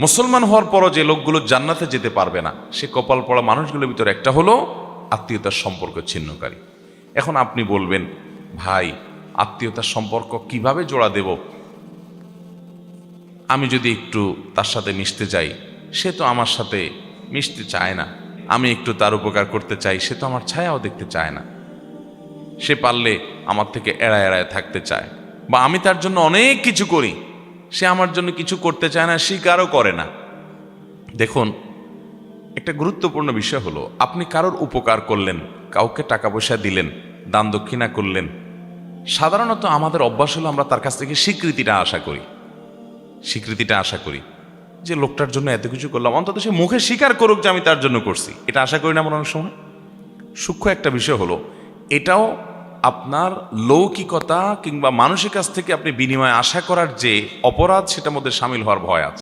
মুসলমান হওয়ার পরও যে লোকগুলো জান্নাতে যেতে পারবে না, সে কপাল পড়া মানুষগুলোর ভিতরে একটা হলো আত্মীয়তার সম্পর্ক ছিন্নকারী। এখন আপনি বলবেন, ভাই আত্মীয়তার সম্পর্ক কিভাবে জোড়া দেব? আমি যদি একটু তার সাথে মিশতে যাই, সে তো আমার সাথে মিশতে চায় না। আমি একটু তার উপকার করতে চাই, সে তো আমার ছায়াও দেখতে চায় না। সে পারলে আমার থেকে এড়ায় এড়ায় থাকতে চায়, বা আমি তার জন্য অনেক কিছু করি, সে আমার জন্য কিছু করতে চায় না, স্বীকারও করে না। দেখুন, একটা গুরুত্বপূর্ণ বিষয় হলো, আপনি কারোর উপকার করলেন, কাউকে টাকা পয়সা দিলেন, দান দক্ষিণা করলেন, সাধারণত আমাদের অভ্যাস হলো আমরা তার কাছ থেকে স্বীকৃতিটা আশা করি যে লোকটার জন্য এত কিছু করলাম, অন্তত সে মুখে স্বীকার করুক যে আমি তার জন্য করছি। এটা আশা করি না আমরা অনেক সময়। সূক্ষ্ম একটা বিষয় হলো, এটাও আপনার লৌকিকতা কিংবা মানুষের কাছ থেকে আপনি বিনিময় আশা করার যে অপরাধ, সেটার মধ্যে সামিল হওয়ার ভয় আছে।